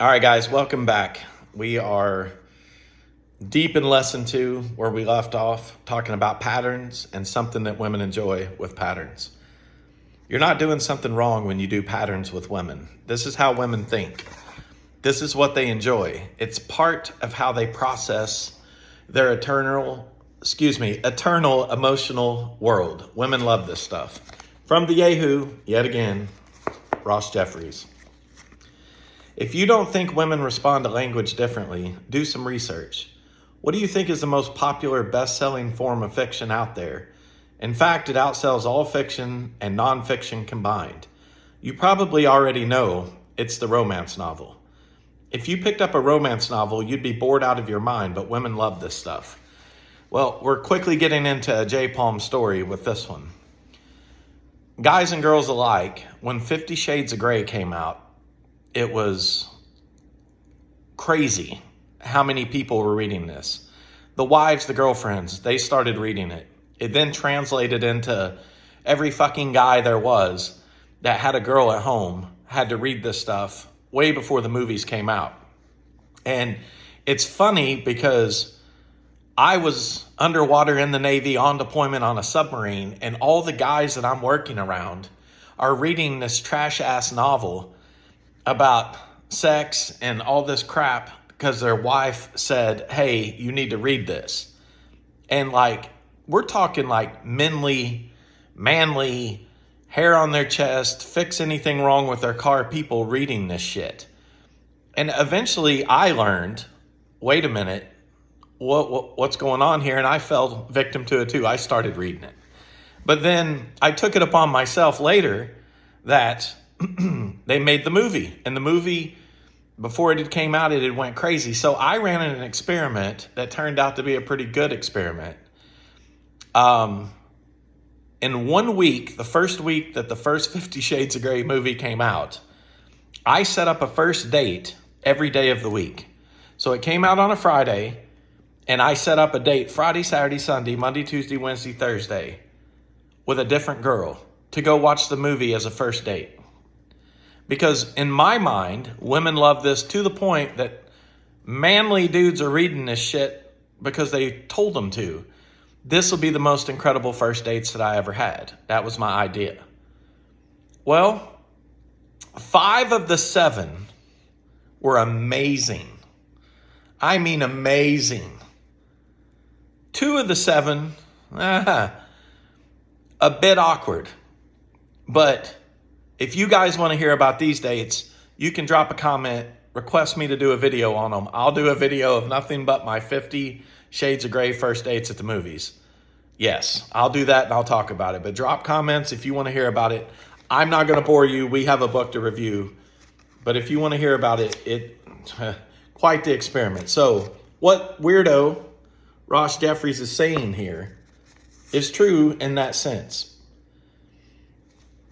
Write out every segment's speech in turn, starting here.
All right, guys, welcome back. We are deep in lesson 2 where we left off, talking about patterns and something that women enjoy with patterns. You're not doing something wrong when you do patterns with women. This is how women think. This is what they enjoy. It's part of how they process their eternal emotional world. Women love this stuff. From the Yahoo, yet again, Ross Jeffries. If you don't think women respond to language differently, do some research. What do you think is the most popular best-selling form of fiction out there? In fact, it outsells all fiction and nonfiction combined. You probably already know it's the romance novel. If you picked up a romance novel, you'd be bored out of your mind, but women love this stuff. Well, we're quickly getting into a J. Palm story with this one. Guys and girls alike, when 50 Shades of Grey came out, it was crazy how many people were reading this. The wives, the girlfriends, they started reading it. It then translated into every fucking guy there was that had a girl at home had to read this stuff way before the movies came out. And it's funny because I was underwater in the Navy on deployment on a submarine, and all the guys that I'm working around are reading this trash-ass novel about sex and all this crap because their wife said, hey, you need to read this. And we're talking manly, hair on their chest, fix anything wrong with their car people reading this shit. And eventually I learned, wait a minute, what's going on here? And I fell victim to it too. I started reading it. But then I took it upon myself later that they made the movie. And the movie, before it came out, it had went crazy. So I ran an experiment that turned out to be a pretty good experiment. In 1 week, the first week that the first 50 Shades of Grey movie came out, I set up a first date every day of the week. So it came out on a Friday, and I set up a date Friday, Saturday, Sunday, Monday, Tuesday, Wednesday, Thursday with a different girl to go watch the movie as a first date. Because in my mind, women love this to the point that manly dudes are reading this shit because they told them to. This will be the most incredible first dates that I ever had. That was my idea. Well, 5 of the 7 were amazing. I mean amazing. 2 of the 7, a bit awkward. But if you guys want to hear about these dates, you can drop a comment, request me to do a video on them. I'll do a video of nothing but my 50 Shades of Grey first dates at the movies. Yes, I'll do that and I'll talk about it. But drop comments if you want to hear about it. I'm not going to bore you. We have a book to review. But if you want to hear about it, quite the experiment. So what weirdo Ross Jeffries is saying here is true in that sense.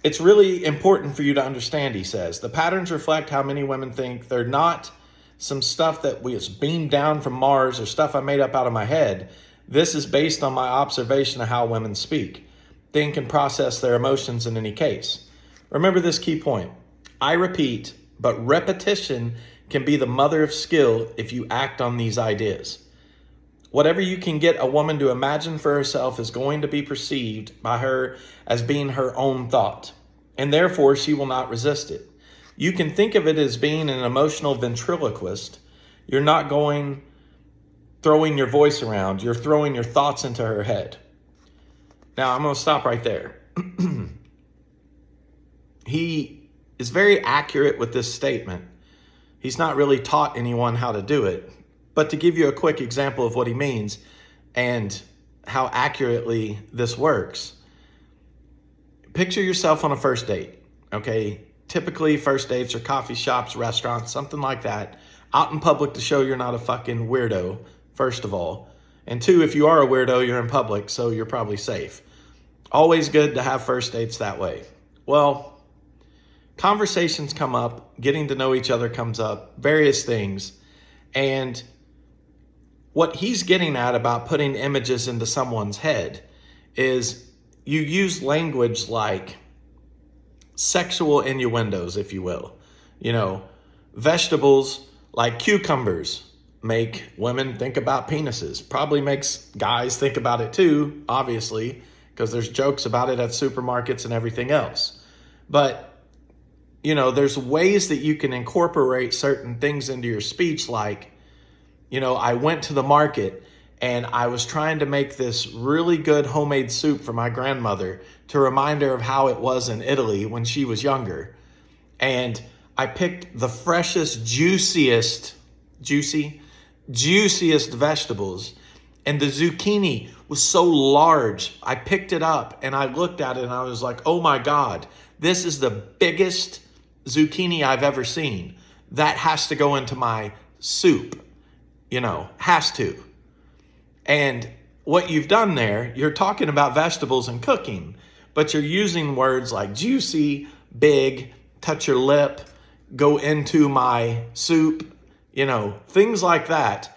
It's really important for you to understand, he says. The patterns reflect how many women think. They're not some stuff that was beamed down from Mars or stuff I made up out of my head. This is based on my observation of how women speak, think, and process their emotions in any case. Remember this key point. I repeat, but repetition can be the mother of skill if you act on these ideas. Whatever you can get a woman to imagine for herself is going to be perceived by her as being her own thought, and therefore she will not resist it. You can think of it as being an emotional ventriloquist. You're not throwing your voice around. You're throwing your thoughts into her head. Now, I'm going to stop right there. He is very accurate with this statement. He's not really taught anyone how to do it. But to give you a quick example of what he means and how accurately this works, picture yourself on a first date, okay? Typically, first dates are coffee shops, restaurants, something like that, out in public to show you're not a fucking weirdo, first of all. And 2, if you are a weirdo, you're in public, so you're probably safe. Always good to have first dates that way. Well, conversations come up, getting to know each other comes up, various things, and what he's getting at about putting images into someone's head is you use language like sexual innuendos, if you will. You know, Vegetables like cucumbers make women think about penises. Probably makes guys think about it too, obviously, because there's jokes about it at supermarkets and everything else. But, there's ways that you can incorporate certain things into your speech, like, I went to the market and I was trying to make this really good homemade soup for my grandmother to remind her of how it was in Italy when she was younger. And I picked the freshest, juiciest vegetables. And the zucchini was so large. I picked it up and I looked at it and I was like, oh my God, this is the biggest zucchini I've ever seen. That has to go into my soup, has to. And what you've done there, you're talking about vegetables and cooking, but you're using words like juicy, big, touch your lip, go into my soup, things like that.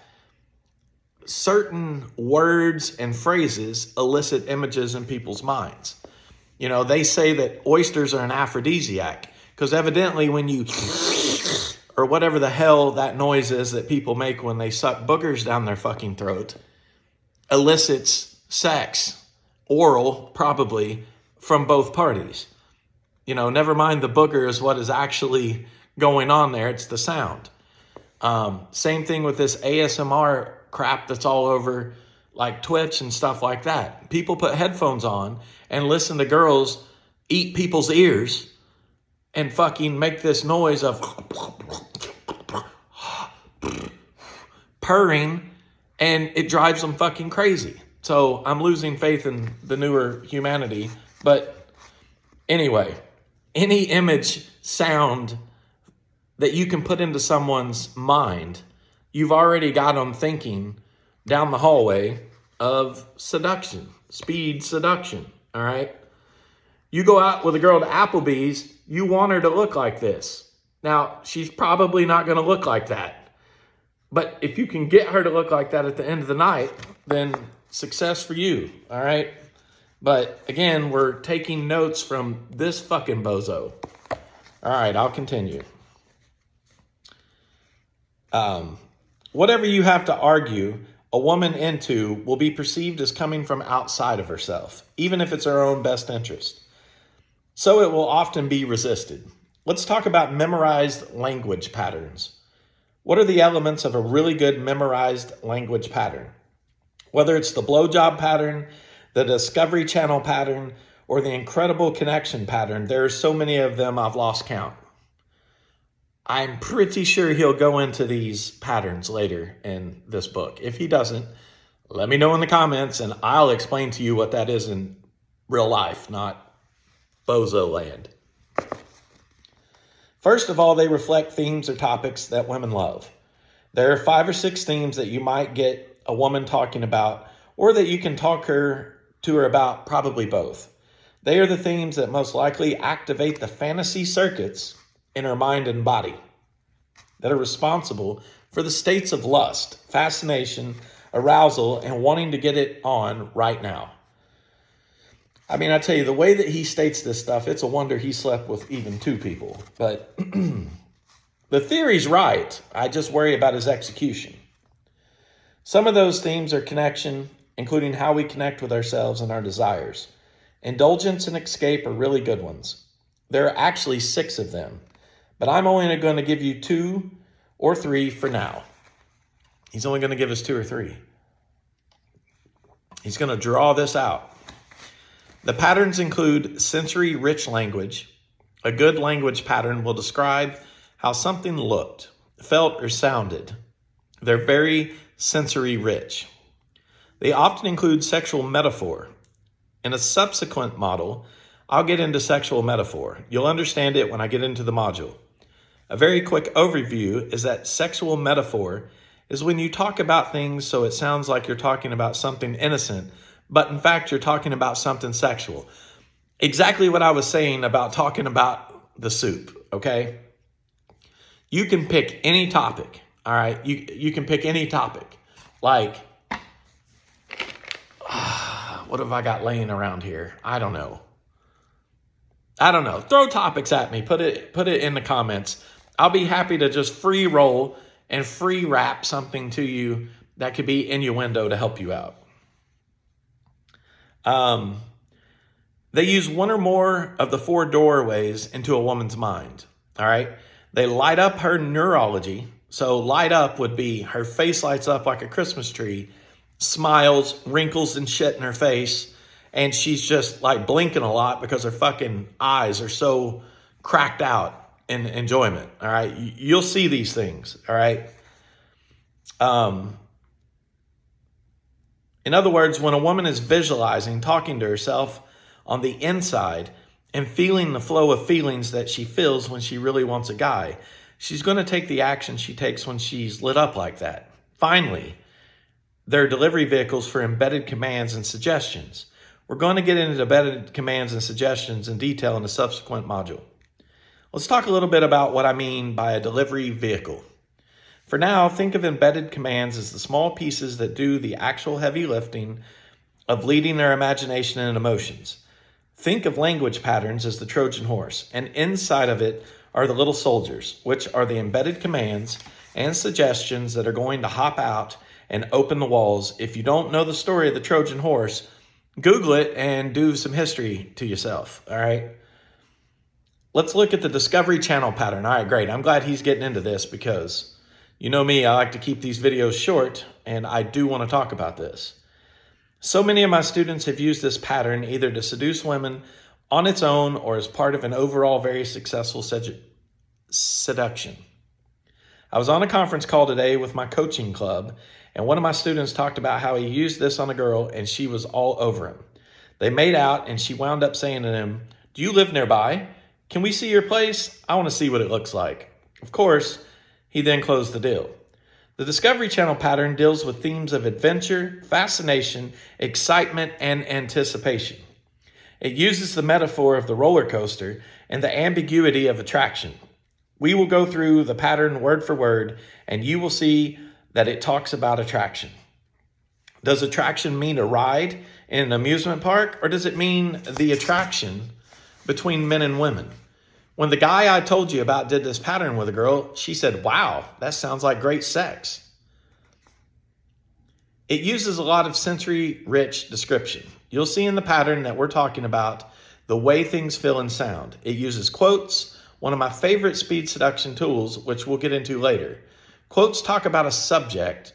Certain words and phrases elicit images in people's minds. They say that oysters are an aphrodisiac because evidently when you, or whatever the hell that noise is that people make when they suck boogers down their fucking throat, elicits sex, oral probably, from both parties. Never mind the booger is what is actually going on there. It's the sound. Same thing with this ASMR crap that's all over like Twitch and stuff like that. People put headphones on and listen to girls eat people's ears and fucking make this noise of purring, and it drives them fucking crazy. So I'm losing faith in the newer humanity. But anyway, any image, sound that you can put into someone's mind, you've already got them thinking down the hallway of seduction, speed seduction, all right? You go out with a girl to Applebee's, you want her to look like this. Now, she's probably not going to look like that. But if you can get her to look like that at the end of the night, then success for you, all right? But again, we're taking notes from this fucking bozo. All right, I'll continue. Whatever you have to argue a woman into will be perceived as coming from outside of herself, even if it's her own best interest. So it will often be resisted. Let's talk about memorized language patterns. What are the elements of a really good memorized language pattern? Whether it's the blowjob pattern, the Discovery Channel pattern, or the incredible connection pattern, there are so many of them I've lost count. I'm pretty sure he'll go into these patterns later in this book. If he doesn't, let me know in the comments and I'll explain to you what that is in real life, not bozo land. First of all, they reflect themes or topics that women love. There are 5 or 6 themes that you might get a woman talking about, or that you can talk to her about, probably both. They are the themes that most likely activate the fantasy circuits in her mind and body that are responsible for the states of lust, fascination, arousal, and wanting to get it on right now. I mean, I tell you, the way that he states this stuff, it's a wonder he slept with even 2 people. But the theory's right. I just worry about his execution. Some of those themes are connection, including how we connect with ourselves and our desires. Indulgence and escape are really good ones. There are actually 6 of them, but I'm only going to give you 2 or 3 for now. He's only going to give us 2 or 3. He's going to draw this out. The patterns include sensory-rich language. A good language pattern will describe how something looked, felt, or sounded. They're very sensory-rich. They often include sexual metaphor. In a subsequent model, I'll get into sexual metaphor. You'll understand it when I get into the module. A very quick overview is that sexual metaphor is when you talk about things so it sounds like you're talking about something innocent, but in fact, you're talking about something sexual. Exactly what I was saying about talking about the soup, okay? You can pick any topic, all right? You can pick any topic. Like, what have I got laying around here? I don't know. Throw topics at me. Put it in the comments. I'll be happy to just free roll and free wrap something to you that could be innuendo to help you out. They use one or more of the 4 doorways into a woman's mind. All right. They light up her neurology. So light up would be her face lights up like a Christmas tree, smiles, wrinkles and shit in her face. And she's just like blinking a lot because her fucking eyes are so cracked out in enjoyment. All right. You'll see these things. All right. In other words, when a woman is visualizing, talking to herself on the inside and feeling the flow of feelings that she feels when she really wants a guy, she's going to take the action she takes when she's lit up like that. Finally, there are delivery vehicles for embedded commands and suggestions. We're going to get into embedded commands and suggestions in detail in a subsequent module. Let's talk a little bit about what I mean by a delivery vehicle. For now, think of embedded commands as the small pieces that do the actual heavy lifting of leading their imagination and emotions. Think of language patterns as the Trojan horse, and inside of it are the little soldiers, which are the embedded commands and suggestions that are going to hop out and open the walls. If you don't know the story of the Trojan horse, Google it and do some history to yourself, all right? Let's look at the Discovery Channel pattern. All right, great. I'm glad he's getting into this because you know me, I like to keep these videos short, and I do want to talk about this. So many of my students have used this pattern either to seduce women on its own or as part of an overall very successful seduction. I was on a conference call today with my coaching club, and one of my students talked about how he used this on a girl and she was all over him. They made out and she wound up saying to him, "Do you live nearby? Can we see your place? I want to see what it looks like." Of course, he then closed the deal. The Discovery Channel pattern deals with themes of adventure, fascination, excitement, and anticipation. It uses the metaphor of the roller coaster and the ambiguity of attraction. We will go through the pattern word for word, and you will see that it talks about attraction. Does attraction mean a ride in an amusement park, or does it mean the attraction between men and women? When the guy I told you about did this pattern with a girl, she said, "Wow, that sounds like great sex." It uses a lot of sensory-rich description. You'll see in the pattern that we're talking about the way things feel and sound. It uses quotes, one of my favorite speed seduction tools, which we'll get into later. Quotes talk about a subject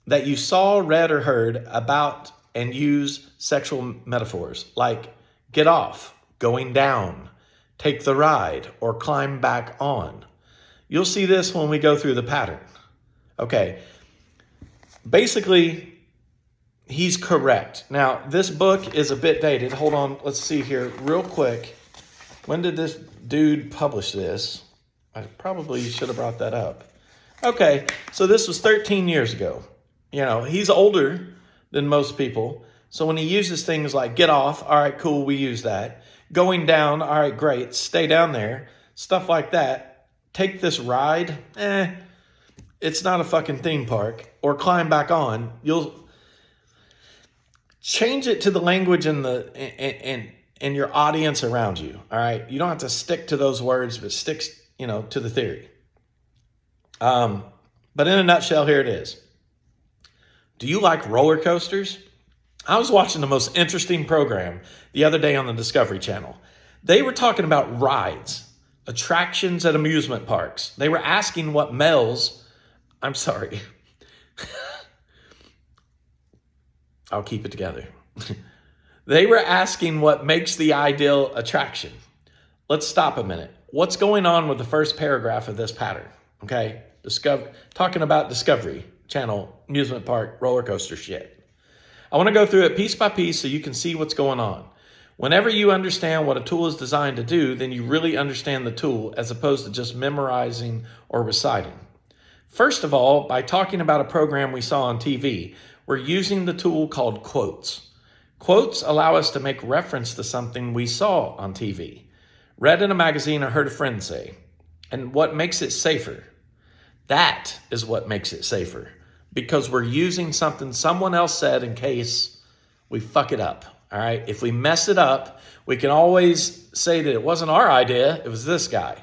that you saw, read, or heard about and use sexual metaphors like get off, going down, take the ride, or climb back on. You'll see this when we go through the pattern. Okay, basically, he's correct. Now, this book is a bit dated. Hold on, let's see here real quick. When did this dude publish this? I probably should have brought that up. Okay, so this was 13 years ago. You know, he's older than most people. So when he uses things like get off, all right, cool, we use that. Going down, all right, great, stay down there. Stuff like that. Take this ride, it's not a fucking theme park. Or climb back on. You'll change it to the language and and your audience around you. All right, you don't have to stick to those words, but stick, to the theory. But in a nutshell, here it is. Do you like roller coasters? I was watching the most interesting program the other day on the Discovery Channel. They were talking about rides, attractions at amusement parks. They were asking what I'm sorry. I'll keep it together. They were asking what makes the ideal attraction. Let's stop a minute. What's going on with the first paragraph of this pattern? Okay, talking about Discovery Channel, amusement park, roller coaster shit. I want to go through it piece by piece so you can see what's going on. Whenever you understand what a tool is designed to do, then you really understand the tool as opposed to just memorizing or reciting. First of all, by talking about a program we saw on TV, we're using the tool called quotes. Quotes allow us to make reference to something we saw on TV, read in a magazine, or heard a friend say. And what makes it safer? That is what makes it safer, because we're using something someone else said in case we fuck it up. All right. If we mess it up, we can always say that it wasn't our idea. It was this guy.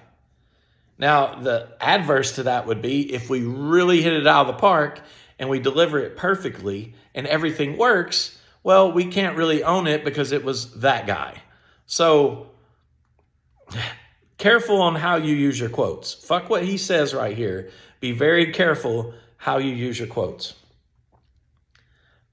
Now, the adverse to that would be if we really hit it out of the park and we deliver it perfectly and everything works, well, we can't really own it because it was that guy. So careful on how you use your quotes. Fuck what he says right here. Be very careful how you use your quotes.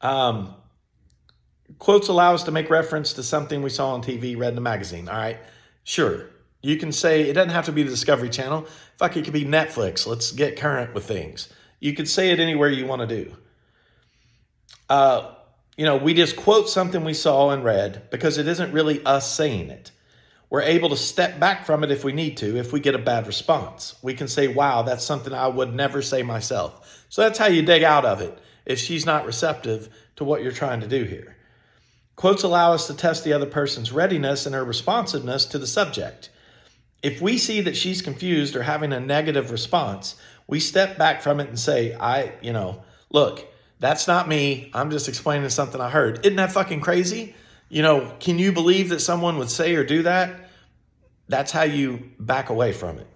Quotes allow us to make reference to something we saw on TV, read in a magazine. All right, sure. You can say, it doesn't have to be the Discovery Channel. Fuck, it could be Netflix. Let's get current with things. You could say it anywhere you want to do. We just quote something we saw and read because it isn't really us saying it. We're able to step back from it if we need to, if we get a bad response. We can say, wow, that's something I would never say myself. So that's how you dig out of it if she's not receptive to what you're trying to do here. Quotes allow us to test the other person's readiness and her responsiveness to the subject. If we see that she's confused or having a negative response, we step back from it and say, look, that's not me. I'm just explaining something I heard. Isn't that fucking crazy? Can you believe that someone would say or do that? That's how you back away from it.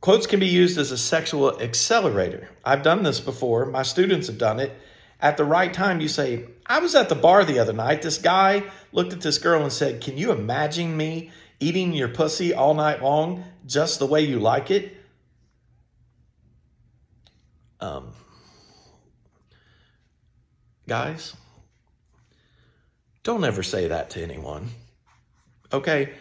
Quotes can be used as a sexual accelerator. I've done this before. My students have done it. At the right time, you say, I was at the bar the other night. This guy looked at this girl and said, can you imagine me eating your pussy all night long just the way you like it? Guys, don't ever say that to anyone. Okay?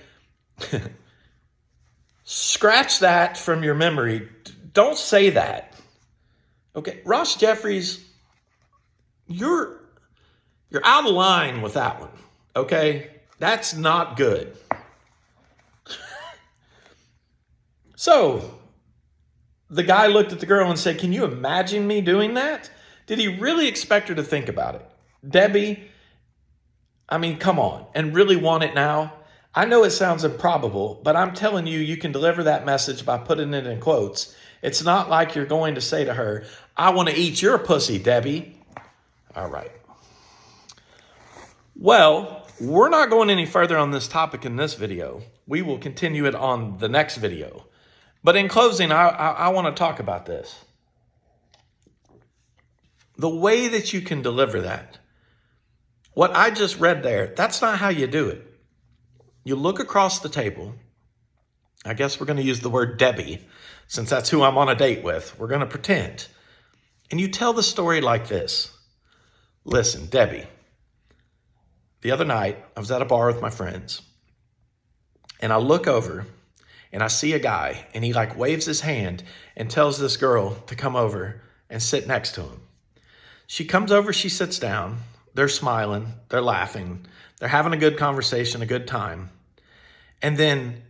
Scratch that from your memory. Don't say that. Okay? Ross Jeffries, you're out of line with that one. Okay? That's not good. So, the guy looked at the girl and said, can you imagine me doing that? Did he really expect her to think about it? Debbie, come on, and really want it now? I know it sounds improbable, but I'm telling you, you can deliver that message by putting it in quotes. It's not like you're going to say to her, I want to eat your pussy, Debbie. All right. Well, we're not going any further on this topic in this video. We will continue it on the next video. But in closing, I want to talk about this. The way that you can deliver that, what I just read there, that's not how you do it. You look across the table. I guess we're going to use the word Debbie, since that's who I'm on a date with. We're going to pretend. And you tell the story like this. Listen, Debbie, the other night I was at a bar with my friends, and I look over and I see a guy, and he waves his hand and tells this girl to come over and sit next to him. She comes over, she sits down. They're smiling, they're laughing, they're having a good conversation, a good time. And then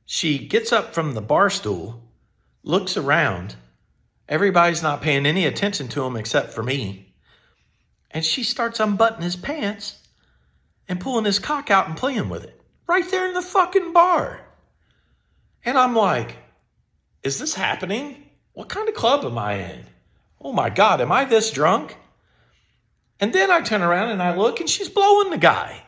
she gets up from the bar stool, looks around. Everybody's not paying any attention to him except for me. And she starts unbuttoning his pants and pulling his cock out and playing with it right there in the fucking bar. And I'm like, is this happening? What kind of club am I in? Oh my God, am I this drunk? And then I turn around and I look and she's blowing the guy.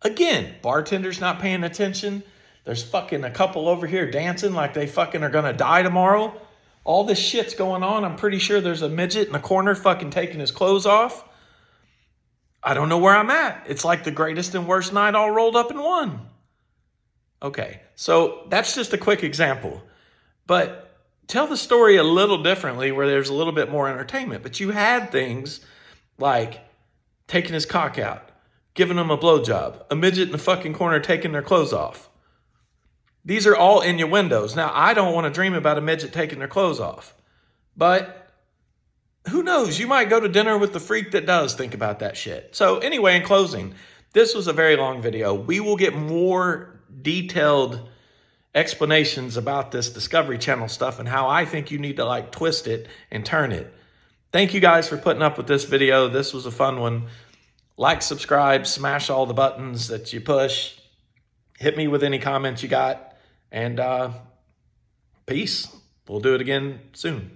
Again, bartender's not paying attention. There's fucking a couple over here dancing like they fucking are gonna die tomorrow. All this shit's going on. I'm pretty sure there's a midget in the corner fucking taking his clothes off. I don't know where I'm at. It's like the greatest and worst night all rolled up in one. Okay, so that's just a quick example. But tell the story a little differently where there's a little bit more entertainment. But you had things like taking his cock out, giving him a blowjob, a midget in the fucking corner taking their clothes off. These are all innuendos. Now, I don't want to dream about a midget taking their clothes off. But who knows? You might go to dinner with the freak that does think about that shit. So anyway, in closing, this was a very long video. We will get more detailed explanations about this Discovery Channel stuff and how I think you need to twist it and turn it. Thank you guys for putting up with this video. This was a fun one. Like, subscribe, smash all the buttons that you push. Hit me with any comments you got. And peace. We'll do it again soon.